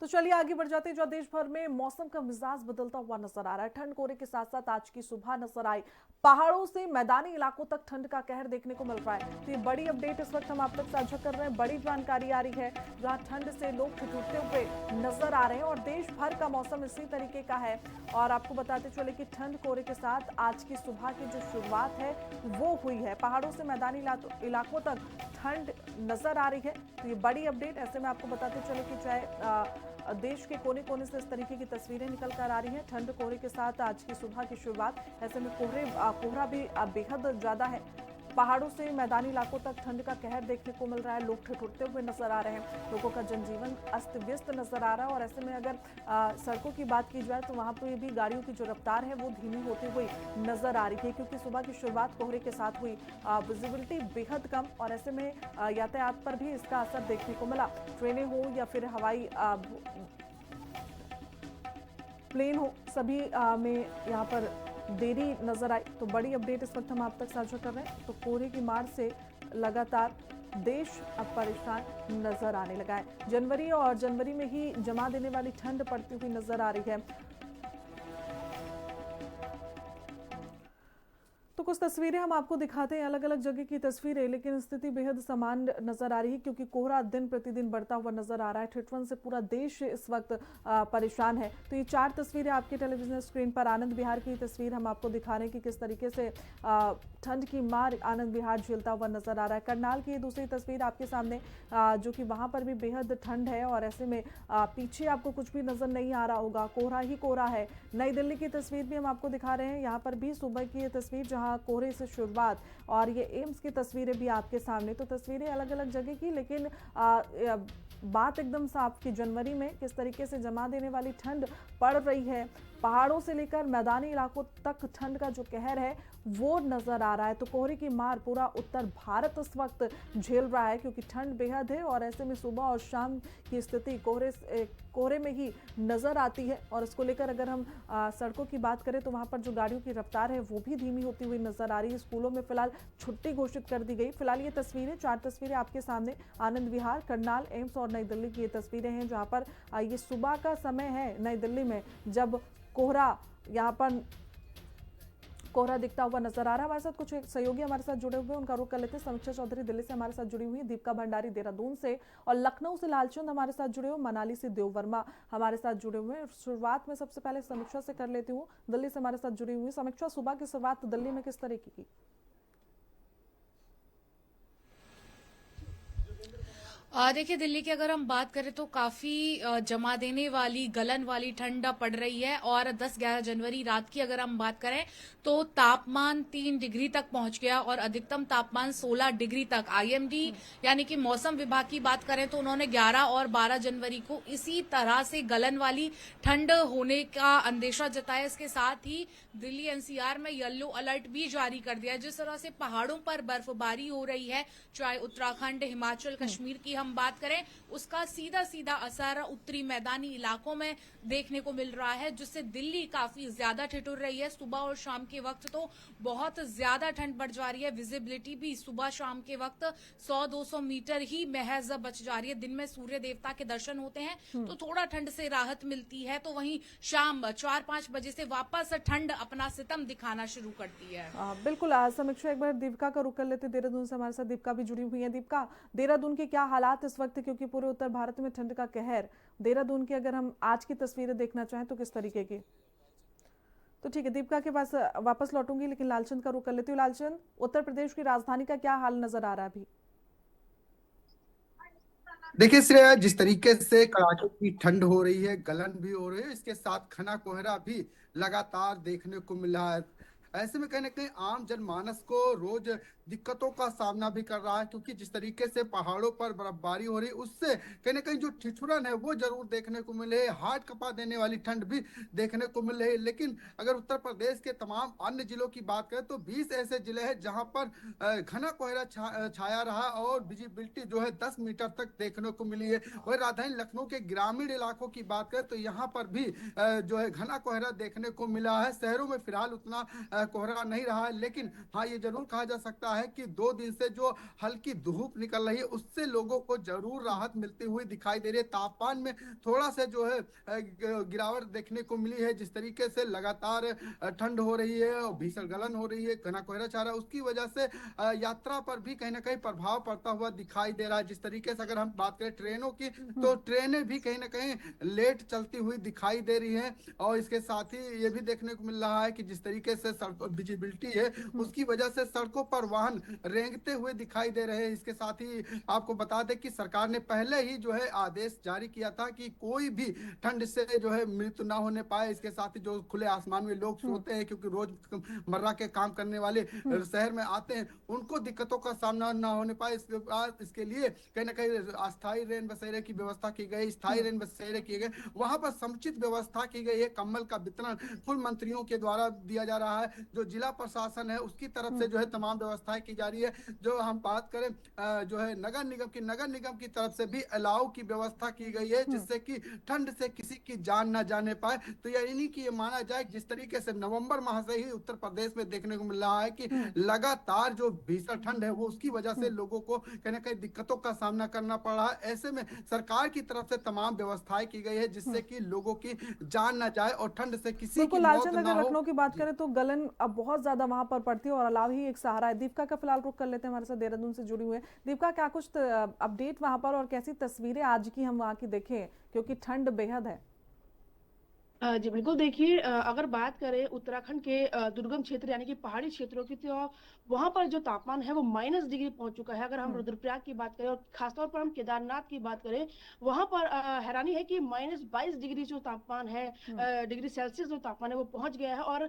तो चलिए आगे बढ़ जाते हैं। जो देश भर में मौसम का मिजाज बदलता हुआ नजर आ रहा है। ठंड कोहरे के साथ साथ आज की सुबह नजर आई। पहाड़ों से मैदानी इलाकों तक ठंड का कहर देखने को मिल रहा है। तो ये बड़ी अपडेट इस वक्त हम आप तक साझा कर रहे हैं। बड़ी जानकारी आ रही है जहां ठंड से लोग ठिठुरते हुए नजर आ रहे हैं और देश भर का मौसम इसी तरीके का है। और आपको बताते चले कि ठंड कोहरे के साथ आज की सुबह की जो शुरुआत है वो हुई है। पहाड़ों से मैदानी इलाकों तक ठंड नजर आ रही है। तो ये बड़ी अपडेट ऐसे में आपको बताते चले कि चाहे देश के कोने कोने से इस तरीके की तस्वीरें निकल कर आ रही हैं। ठंड कोहरे के साथ आज की सुबह की शुरुआत, ऐसे में कोहरा भी बेहद ज्यादा है। पहाड़ों से मैदानी इलाकों तक ठंड का कहर देखने को मिल रहा है। लोग ठिठुरते हुए नजर आ रहे हैं। लोगों का जनजीवन अस्त व्यस्त नजर आ रहा है और ऐसे में अगर सड़कों की बात की जाए तो वहां पर भी गाड़ियों की जो रफ्तार है वो धीमी होती हुई नजर आ रही है, क्योंकि सुबह की शुरुआत कोहरे के साथ हुई। विजिबिलिटी बेहद कम और ऐसे में यातायात पर भी इसका असर देखने को मिला। ट्रेनें हो या फिर हवाई प्लेन हो, सभी में यहाँ पर देरी नजर आई। तो बड़ी अपडेट इस वक्त हम आप तक साझा कर रहे हैं। तो कोहरे की मार से लगातार देश अब परेशान नजर आने लगा है। जनवरी में ही जमा देने वाली ठंड पड़ती हुई नजर आ रही है। तो कुछ तस्वीरें हम आपको दिखाते हैं, अलग अलग जगह की तस्वीरें, लेकिन स्थिति बेहद समान नजर आ रही है क्योंकि कोहरा दिन प्रतिदिन बढ़ता हुआ नजर आ रहा है। ठिठुरन से पूरा देश इस वक्त परेशान है। तो ये 4 तस्वीरें आपके टेलीविजन स्क्रीन पर। आनंद विहार की तस्वीर हम आपको दिखा रहे हैं कि किस तरीके से ठंड की मार आनंद विहार झेलता हुआ नजर आ रहा है। करनाल की दूसरी तस्वीर आपके सामने, जो कि वहां पर भी बेहद ठंड है और ऐसे में पीछे आपको कुछ भी नजर नहीं आ रहा होगा, कोहरा ही कोहरा है। नई दिल्ली की तस्वीर भी हम आपको दिखा रहे हैं। यहाँ पर भी सुबह की ये तस्वीर जहाँ कोहरे से शुरुआत, और ये एम्स की तस्वीरें भी आपके सामने। तो तस्वीरें अलग अलग जगह की, लेकिन बात एकदम साफ कि जनवरी में किस तरीके से जमा देने वाली ठंड पड़ रही है। पहाड़ों से लेकर मैदानी इलाकों तक ठंड का जो कहर है वो नजर आ रहा है। तो कोहरे की मार पूरा उत्तर भारत इस वक्त झेल रहा है क्योंकि ठंड बेहद है और ऐसे में सुबह और शाम की स्थिति कोहरे में ही नजर आती है। और इसको लेकर अगर हम सड़कों की बात करें तो वहां पर जो गाड़ियों की रफ्तार है वो भी धीमी होती हुई नजर आ रही है। स्कूलों में फिलहाल छुट्टी घोषित कर दी गई। फिलहाल ये तस्वीरें, 4 तस्वीरें आपके सामने, आनंद विहार, करनाल, एम्स और नई दिल्ली की ये तस्वीरें हैं जहां पर ये सुबह का समय है नई दिल्ली में, जब कोहरा यहाँ पर कोहरा दिखता हुआ नजर आ रहा है। हमारे साथ कुछ सहयोगी हमारे साथ जुड़े हुए हैं, उनका रुख कर लेते हैं। समीक्षा चौधरी दिल्ली से हमारे साथ जुड़ी हुई है, दीपिका भंडारी देहरादून से, और लखनऊ से लालचंद हमारे साथ जुड़े हुए, मनाली से देव वर्मा हमारे साथ जुड़े हुए हैं। शुरुआत में सबसे पहले समीक्षा से कर लेती हूँ, दिल्ली से हमारे साथ जुड़ी हुई है। समीक्षा, सुबह की शुरुआत दिल्ली में किस तरीके की? देखिए, दिल्ली की अगर हम बात करें तो काफी जमा देने वाली, गलन वाली ठंड पड़ रही है। और 10-11 जनवरी रात की अगर हम बात करें तो तापमान 3 डिग्री तक पहुंच गया और अधिकतम तापमान 16 डिग्री तक। आईएमडी यानी कि मौसम विभाग की बात करें तो उन्होंने 11 और 12 जनवरी को इसी तरह से गलन वाली ठंड होने का अंदेशा जताया। इसके साथ ही दिल्ली एनसीआर में येलो अलर्ट भी जारी कर दिया। जिस तरह से पहाड़ों पर बर्फबारी हो रही है, चाहे उत्तराखंड, हिमाचल, कश्मीर की हम बात करें, उसका सीधा सीधा असर उत्तरी मैदानी इलाकों में देखने को मिल रहा है, जिससे दिल्ली काफी ज्यादा ठिठुर रही है। सुबह और शाम के वक्त तो बहुत ज्यादा ठंड बढ़ जा रही है। विजिबिलिटी भी सुबह शाम के वक्त 100-200 मीटर ही महज बच जा रही है। दिन में सूर्य देवता के दर्शन होते हैं तो थोड़ा ठंड से राहत मिलती है, तो वहीं शाम 4-5 बजे से वापस ठंड अपना सितम दिखाना शुरू करती है। बिल्कुल। समीक्षा, एक बार दीपिका का रुख कर लेते, देहरादून से हमारे साथ दीपिका भी जुड़ी हुई है। दीपिका, देहरादून के क्या हालात इस वक्त, क्योंकि पूरे उत्तर भारत में ठंड का कहर, देहरादून की अगर हम आज की तस्वीरें देखना चाहें तो किस तरीके की? तो ठीक है, दीपिका के पास वापस लौटूंगी, लेकिन लालचंद का रुख कर लेती हूँ। लालचंद, उत्तर प्रदेश की राजधानी का क्या हाल नजर आ रहा है अभी? देखिए श्रेया, जिस तरीके से कड़ाके की ठंड हो रही है, गलन भी हो रही है, इसके साथ घना कोहरा भी लगातार देखने को मिला है। ऐसे में कहीं ना कहीं आम जनमानस को रोज दिक्कतों का सामना भी कर रहा है, क्योंकि जिस तरीके से पहाड़ों पर बर्फबारी हो रही है उससे कहीं ना कहीं जो ठिठुरन है वो जरूर देखने को मिले, हार्ट कपा देने वाली ठंड भी देखने को मिल रही है। लेकिन अगर उत्तर प्रदेश के तमाम अन्य जिलों की बात करें तो 20 ऐसे जिले हैं जहां पर घना कोहरा छाया रहा और विजिबिलिटी जो है 10 मीटर तक देखने को मिली है। वही राजधानी लखनऊ के ग्रामीण इलाकों की बात करें तो यहाँ पर भी जो है घना कोहरा देखने को मिला है। शहरों में फिलहाल उतना कोहरा नहीं रहा है, लेकिन हाँ ये जरूर कहा जा सकता लगता है कि 2 दिन से जो हल्की धूप निकल रही है उससे लोगों को जरूर राहत मिलती हुई दिखाई दे रही है। तापमान में थोड़ा सा जो है गिरावट देखने को मिली है। जिस तरीके से लगातार ठंड हो रही है और भीषण गलन हो रही है, घना कोहरा छा रहा है, उसकी वजह से यात्रा पर भी कहीं ना कहीं प्रभाव पड़ता हुआ दिखाई दे रहा है। जिस तरीके से अगर हम बात करें ट्रेनों की, तो ट्रेनें भी कहीं ना कहीं लेट चलती हुई दिखाई दे रही हैं। और इसके साथ ही ये भी देखने को मिल रहा है कि जिस तरीके से सड़क विजिबिलिटी है उसकी वजह से सड़कों पर वाहन रेंगते हुए दिखाई दे रहे हैं। इसके साथ ही आपको बता दें कि सरकार ने पहले ही जो है आदेश जारी किया था कि कोई भी ठंड से जो है मृत्यु ना होने पाए। इसके साथ ही जो खुले आसमान में लोग सोते हैं, क्योंकि रोज मर्रा के काम करने वाले शहर में आते हैं, उनको दिक्कतों का सामना ना होने पाए, इसके लिए कहीं ना कहीं अस्थायी रेन बसेरे की व्यवस्था की गई, स्थायी रेन बसेरे किए गए। वहां पर समुचित व्यवस्था की गई है। कंबल का वितरण कुल मंत्रियों के द्वारा दिया जा रहा है। जो जिला प्रशासन है उसकी तरफ से जो है तमाम व्यवस्थाएं की जा रही है। जो हम बात करें जो है नगर निगम की तरफ से भी अलाव की व्यवस्था की गई है, जिससे कि ठंड से किसी की जान ना जाने पाए। तो यानी कि ये माना जाए जिस तरीके से नवंबर माह से ही उत्तर प्रदेश में देखने को मिल रहा है कि लगातार जो भीषण ठंड है वो उसकी वजह से लोगों को कहीं ना कहीं दिक्कतों का सामना करना पड़ रहा है। ऐसे में सरकार की तरफ से तमाम व्यवस्थाएं की गई है, जिससे कि लोगों की जान ना जाए और ठंड से किसी की बिल्कुल, मौत लालचंद, ना अगर हो। लखनऊ की बात जी। करें तो गलन अब बहुत ज्यादा वहां पर पड़ती है और अलाव ही एक सहारा है। दीपिका का फिलहाल रुख कर लेते हैं, हमारे साथ देहरादून से जुड़ी हुई है। दीपिका, क्या कुछ अपडेट वहां पर और कैसी तस्वीरें आज की हम वहां की देखें, क्योंकि ठंड बेहद है। जी बिल्कुल। देखिए, अगर बात करें उत्तराखंड के दुर्गम क्षेत्र यानी कि पहाड़ी क्षेत्रों की, तो वहां पर जो तापमान है वो -डिग्री पहुंच चुका है। अगर हम रुद्रप्रयाग की बात करें और खासतौर पर हम केदारनाथ की बात करें, वहां पर हैरानी है कि -22 डिग्री जो तापमान है, डिग्री सेल्सियस जो तापमान है वो पहुंच गया है। और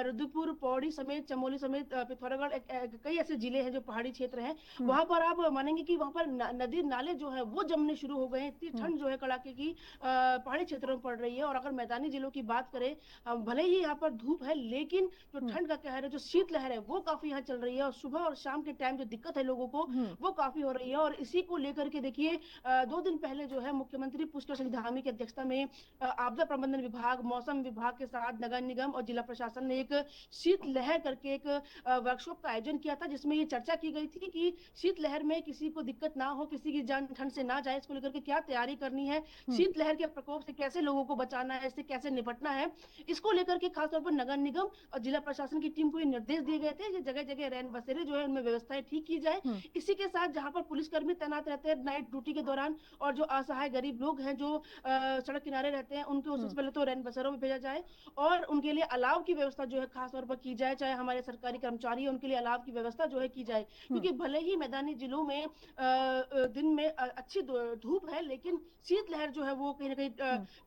रुद्रपुर, पौड़ी समेत, चमोली समेत, पिथौरागढ़, कई ऐसे जिले हैं जो पहाड़ी क्षेत्र हैं, वहां पर आप मानेंगे कि वहां पर नदी नाले जो है वो जमने शुरू हो गए हैं। इतनी ठंड जो है कड़ाके की पहाड़ी क्षेत्रों में पड़ रही है। और अगर मैदानी जिलों की बात करें, भले ही यहाँ पर धूप है, लेकिन जो ठंड का कहर है, जो शीतलहर है, वो काफी यहाँ चल रही है। और सुबह और शाम के टाइम जो दिक्कत है लोगों को, वो काफी हो रही है। और इसी को लेकर के देखिए, 2 दिन पहले जो है मुख्यमंत्री पुष्कर सिंह धामी की अध्यक्षता में आपदा प्रबंधन विभाग, मौसम विभाग के साथ नगर निगम और जिला प्रशासन ने एक शीतलहर करके एक वर्कशॉप का आयोजन किया था, जिसमें ये चर्चा की गई थी कि शीतलहर में किसी को दिक्कत ना हो, किसी की जान ठंड से ना जाए, इसको लेकर के क्या तैयारी करनी है, शीतलहर के प्रकोप से कैसे लोगों को बचाना है, इससे कैसे निपटना है। इसको लेकर के खासतौर पर नगर निगम और जिला प्रशासन की टीम को ये निर्देश दिए गए थे कि जगह जगह रैन बसेरे जो है उनमें व्यवस्थाएं ठीक की जाए। इसी के साथ जहां पर पुलिसकर्मी तैनात रहते हैं नाइट ड्यूटी के दौरान, और जो असहाय गरीब लोग हैं जो सड़क किनारे रहते हैं, उनको सबसे पहले तो रैन बसेरों में भेजा जाए और उनके लिए अलाव की व्यवस्था जो है खासतौर पर की जाए। चाहे हमारे सरकारी कर्मचारी है, उनके लिए अलाव की व्यवस्था जो है की जाए, क्योंकि भले ही मैदानी जिलों में दिन में अच्छी धूप है, लेकिन शीतलहर जो है वो कहीं ना कहीं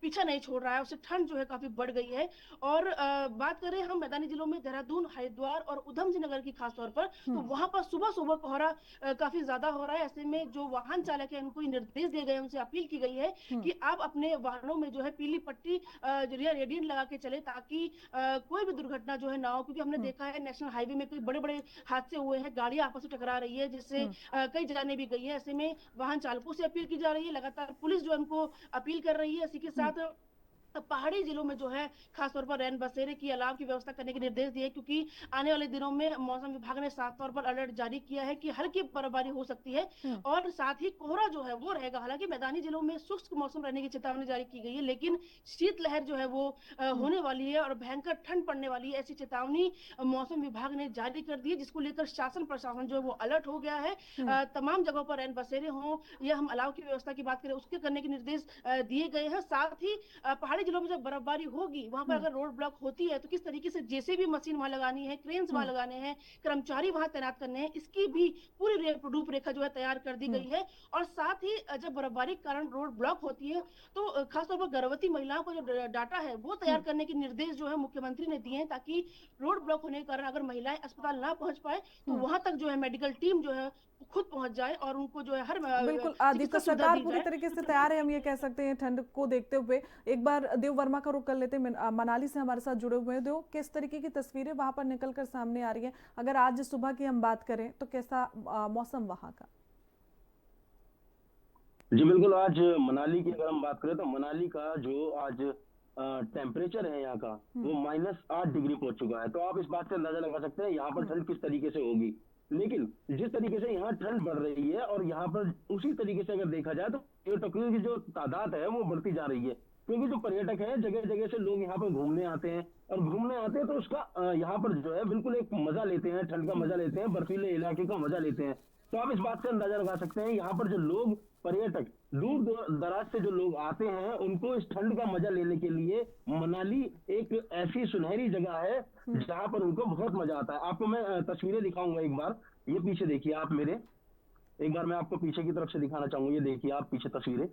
पीछा नहीं छोड़ रहा है, उससे ठंड जो है काफी बढ़ गई है। और बात करें हम मैदानी जिलों में, देहरादून, हरिद्वार और उधम सिंह नगर की खासतौर पर, तो वहां पर सुबह सुबह कोहरा काफी ज्यादा हो रहा है। ऐसे में जो वाहन चालक है उनको निर्देश दिए गए, उनसे अपील की गई है कि आप अपने वाहनों में जो है पीली पट्टी रेडियन लगा के चले, ताकि कोई भी दुर्घटना जो है ना हो। क्योंकि हमने देखा है नेशनल हाईवे में कई बड़े बड़े हादसे हुए हैं, गाड़ियां आपस में टकरा रही है, जिससे कई जाने भी गई है। ऐसे में वाहन चालकों से अपील की जा रही है, लगातार पुलिस जो है उनको अपील कर रही है। इसी के साथ पहाड़ी जिलों में जो है खासतौर पर रैन बसेरे की अलाव की व्यवस्था करने के निर्देश दिए, क्योंकि आने वाले दिनों में मौसम विभाग ने साफ तौर पर अलर्ट जारी किया है कि हल्की बर्फबारी हो सकती है और साथ ही कोहरा जो है वो रहेगा। हालांकि मैदानी जिलों में शुष्क मौसम रहने की चेतावनी जारी की गई है, लेकिन शीतलहर जो है वो होने वाली है और भयंकर ठंड पड़ने वाली है, ऐसी चेतावनी मौसम विभाग ने जारी कर दी है, जिसको लेकर शासन प्रशासन जो है वो अलर्ट हो गया है। तमाम जगहों पर रैन बसेरे हों या हम अलाव की व्यवस्था की बात करें, उसके करने के निर्देश दिए गए हैं। साथ ही पहाड़ी जिलों में जब बर्फबारी होगी, वहां पर अगर रोड ब्लॉक होती है तो किस तरीके से जेसीबी मशीन वहां लगानी है, क्रेन्स वहां लगाने हैं, कर्मचारी वहां तैनात करने हैं, इसकी भी पूरी रूपरेखा जो है तैयार कर दी गई है। और साथ ही जब बर्फबारी के कारण रोड ब्लॉक होती है, तो खासतौर पर गर्भवती महिलाओं का जो डाटा है वो तैयार करने के निर्देश जो है मुख्यमंत्री ने दिए हैं, ताकि रोड ब्लॉक होने के कारण अगर महिलाएं अस्पताल ना पहुंच पाए तो वहां तक जो है मेडिकल टीम जो है खुद पहुंच जाए और उनको जो है हर बिल्कुल, चिकित्सा दीपिका, सुविधा सरकार दी पूरी जाए। तरीके से तैयार है, हम ये कह सकते हैं ठंड को देखते हुए। एक बार देव वर्मा का रुख कर लेते हैं, मनाली से हमारे साथ जुड़े हुए हैं। देव, किस तरीके की तस्वीरें वहां पर निकलकर सामने आ रही है? अगर आज सुबह की हम बात करें तो कैसा मौसम वहां का? जी बिल्कुल। आज मनाली की अगर हम बात करें तो मनाली का जो आज टेम्परेचर है यहाँ का, वो -8 डिग्री पहुंच चुका है। तो आप इस बात से अंदाजा लगा सकते हैं यहाँ पर ठंड किस तरीके से होगी। लेकिन जिस तरीके से यहाँ ठंड बढ़ रही है और यहाँ पर उसी तरीके से अगर देखा जाए तो पर्यटकों की जो तादाद है वो बढ़ती जा रही है, क्योंकि जो पर्यटक है जगह जगह से लोग यहाँ पर घूमने आते हैं, और घूमने आते हैं तो उसका यहाँ पर जो है बिल्कुल एक मजा लेते हैं, ठंड का मजा लेते हैं, बर्फीले इलाके का मजा लेते हैं। तो आप इस बात से अंदाजा लगा सकते हैं यहाँ पर जो लोग पर्यटक दूर दराज से जो लोग आते हैं उनको इस ठंड का मजा लेने के लिए मनाली एक ऐसी सुनहरी जगह है जहां पर उनको बहुत मजा आता है। आपको मैं तस्वीरें दिखाऊंगा एक बार, ये पीछे देखिए आप मेरे, एक बार मैं आपको पीछे की तरफ से दिखाना चाहूंगा। ये देखिए आप पीछे तस्वीरें,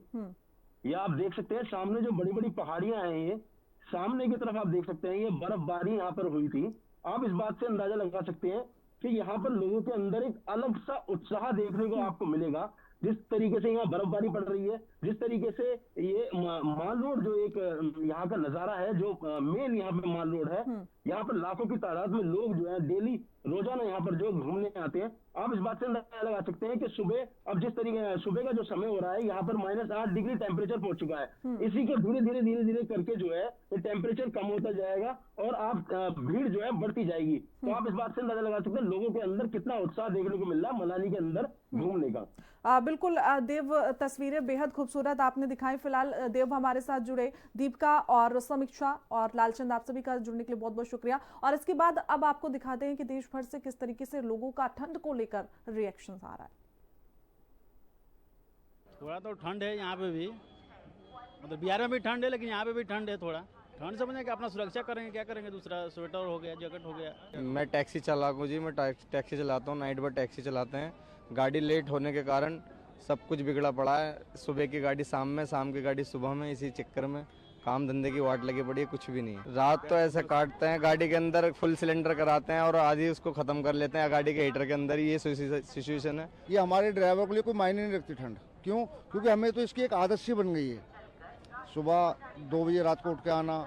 ये आप देख सकते हैं सामने जो बड़ी बड़ी पहाड़ियां हैं, ये सामने की तरफ आप देख सकते हैं ये बर्फबारी यहाँ पर हुई थी। आप इस बात से अंदाजा लगा सकते हैं कि यहाँ पर लोगों के अंदर एक अलग सा उत्साह देखने को आपको मिलेगा। जिस तरीके से यहाँ बर्फबारी पड़ रही है, जिस तरीके से ये माल रोड जो एक यहाँ का नजारा है, जो मेन यहाँ पे माल रोड है, यहाँ पर लाखों की तादाद में लोग जो है डेली रोजाना यहाँ पर जो घूमने आते हैं। आप इस बात से अंदाजा लगा सकते हैं कि सुबह, अब जिस तरीके सुबह का जो समय हो रहा है यहाँ पर -8 डिग्री टेम्परेचर पहुंच चुका है। इसी के धीरे धीरे करके जो है ये टेम्परेचर कम होता जाएगा और आप भीड़ जो है बढ़ती जाएगी। तो आप इस बात से अंदाजा लगा सकते हैं लोगों के अंदर कितना उत्साह देखने को मिल रहा है मनाली के अंदर घूमने का। बिल्कुल देव, तस्वीरें बेहद खूबसूरत आपने दिखाई। फिलहाल देव हमारे साथ जुड़े, दीपिका और समीक्षा और लालचंद, आप सभी का जुड़ने के लिए बहुत बहुत शुक्रिया। और इसके बाद अब आपको दिखाते हैं कि देश भर से किस तरीके से लोगों का ठंड को लेकर रिएक्शन आ रहा है। थोड़ा तो ठंड है यहाँ पे भी, मतलब बिहार में भी ठंड है, लेकिन यहाँ पे भी ठंड है। थोड़ा ठंड समझे कि अपना सुरक्षा करेंगे, क्या करेंगे, दूसरा स्वेटर हो गया, जैकेट हो गया। मैं टैक्सी चालक हूँ जी, मैं टैक्सी चलाता हूँ, नाइट भर टैक्सी चलाते हैं। गाड़ी लेट होने के कारण सब कुछ बिगड़ा पड़ा है। सुबह की गाड़ी शाम में, शाम की गाड़ी सुबह में, इसी चक्कर में काम धंधे की वाट लगी पड़ी है, कुछ भी नहीं है। रात तो ऐसे काटते हैं, गाड़ी के अंदर फुल सिलेंडर कराते हैं और आधी उसको खत्म कर लेते हैं गाड़ी के हीटर के अंदर। ये सिचुएशन है। ये हमारे ड्राइवर के लिए कोई मायने नहीं रखती ठंड। क्यों? क्योंकि हमें तो इसकी एक आदत सी बन गई है। सुबह 2 बजे रात को उठ के आना,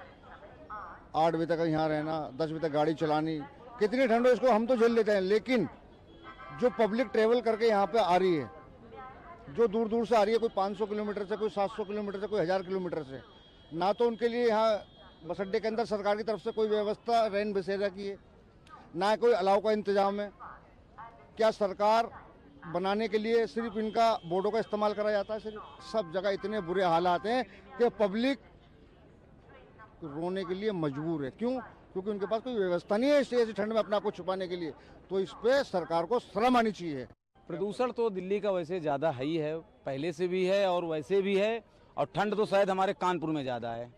8 बजे तक यहाँ रहना, 10 बजे तक गाड़ी चलानी। कितनी ठंड हो इसको हम तो झेल लेते हैं, लेकिन जो पब्लिक ट्रेवल करके यहाँ पे आ रही है, जो दूर दूर से आ रही है, कोई 500 किलोमीटर से, कोई 700 किलोमीटर से, कोई 1000 किलोमीटर से, ना तो उनके लिए यहाँ बस अड्डे के अंदर सरकार की तरफ से कोई व्यवस्था रैन बसेरा की है, ना कोई अलाव का इंतजाम है। क्या सरकार बनाने के लिए सिर्फ इनका बोर्डों का इस्तेमाल करा जाता है? सिर्फ सब जगह इतने बुरे हालात हैं कि पब्लिक रोने के लिए मजबूर है। क्यों? क्योंकि उनके पास कोई व्यवस्था नहीं है ऐसी ठंड में अपने आप को छुपाने के लिए। तो इस पे सरकार को शर्म आनी चाहिए। प्रदूषण तो दिल्ली का वैसे ज़्यादा है ही है, पहले से भी है और वैसे भी है। और ठंड तो शायद हमारे कानपुर में ज़्यादा है।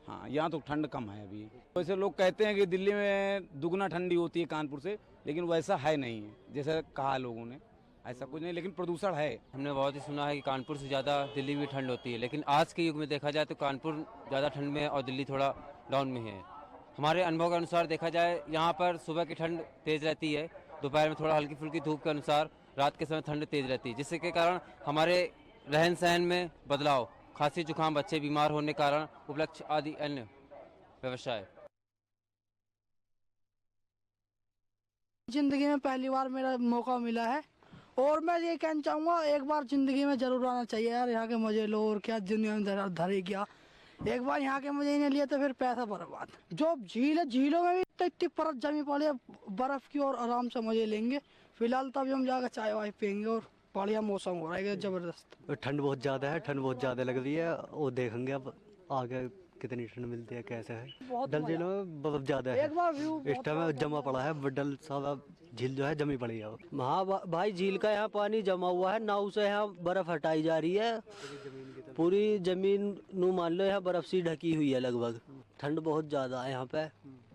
हाँ, यहाँ तो ठंड कम है अभी। वैसे लोग कहते हैं कि दिल्ली में दुगना ठंडी होती है कानपुर से, लेकिन वैसा है नहीं है जैसा कहा लोगों ने, ऐसा कुछ नहीं। लेकिन प्रदूषण है। हमने बहुत ही सुना है कि कानपुर से ज़्यादा दिल्ली में ठंड होती है, लेकिन आज के युग में देखा जाए तो कानपुर ज़्यादा ठंड में है और दिल्ली थोड़ा डाउन में है। हमारे अनुभव के अनुसार देखा जाए यहाँ पर सुबह की ठंड तेज़ रहती है, दोपहर में थोड़ा हल्की फुल्की धूप के अनुसार रात के समय ठंड तेज़ रहती है, जिससे के कारण हमारे रहन सहन में बदलाव, खांसी जुकाम, बच्चे बीमार होने के कारण उपलक्ष्य आदि अन्य व्यवसाय। जिंदगी में पहली बार मेरा मौका मिला है और मैं ये कहना चाहूँगा एक बार जिंदगी में जरूर आना चाहिए यार। यहाँ के मजे लो, और क्या दुनिया में धरे क्या। एक बार यहाँ के मजे ही नहीं लिए तो फिर पैसा बर्बाद। जो झील है, झीलों में भी इतनी परत जमी पड़ी है बर्फ की, और आराम से मजे लेंगे। फिलहाल तभी हम जाकर चाय वाय पियेंगे और बढ़िया मौसम हो रहा है जबरदस्त। ठंड बहुत ज़्यादा है, ठंड बहुत ज़्यादा लग रही है और देखेंगे अब आगे कितनी ठंड मिलती है, कैसे है। डल झील में बर्फ ज़्यादा है, इस टाइम जमा पड़ा है। डल सारा झील जो है जमी पड़ी है। हाँ भाई, झील का यहाँ पानी जमा हुआ है, नाव से यहाँ बर्फ हटाई जा रही है। पूरी जमीन नू मान लो यहाँ बर्फ सी ढकी हुई है लगभग। ठंड बहुत ज़्यादा है यहाँ पे।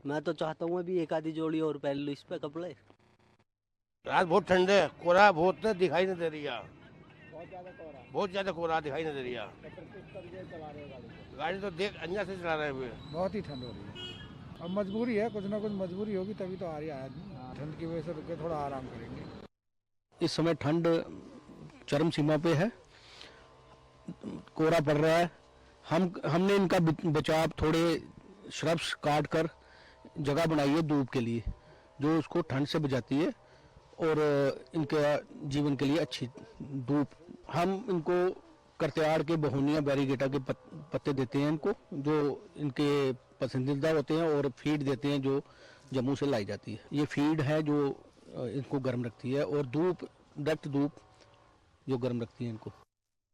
मैं तो चाहता हूँ अभी एक आधी जोड़ी और पहन लो इस पे कपड़े। रात बहुत ठंड है, कोहरा बहुत दिखाई नहीं दे रही है, बहुत ज्यादा कोहरा दिखाई नहीं दे रही है। गाड़ी तो देख अंजा से चला रहे हैं। बहुत ही ठंड हो रही है, अब मजबूरी है, कुछ ना कुछ मजबूरी होगी तभी तो आ रही है आदमी। ठंड की वजह से रुक के थोड़ा आराम करेंगे। इस समय ठंड चरम सीमा पे है, कोहरा पड़ रहा है। हमने इनका बचाव थोड़े श्रब्स काट कर जगह बनाई है धूप के लिए, जो उसको ठंड से बचाती है और इनके जीवन के लिए अच्छी धूप। हम इनको करत्याड़ के, बहोनिया, बैरीगेटा के पत्ते देते हैं इनको, जो इनके पसंदीदा होते हैं, और फीड देते हैं जो जम्मू से लाई जाती है। ये फीड है जो इनको गर्म रखती है, और धूप, डायरेक्ट धूप जो गर्म रखती है इनको।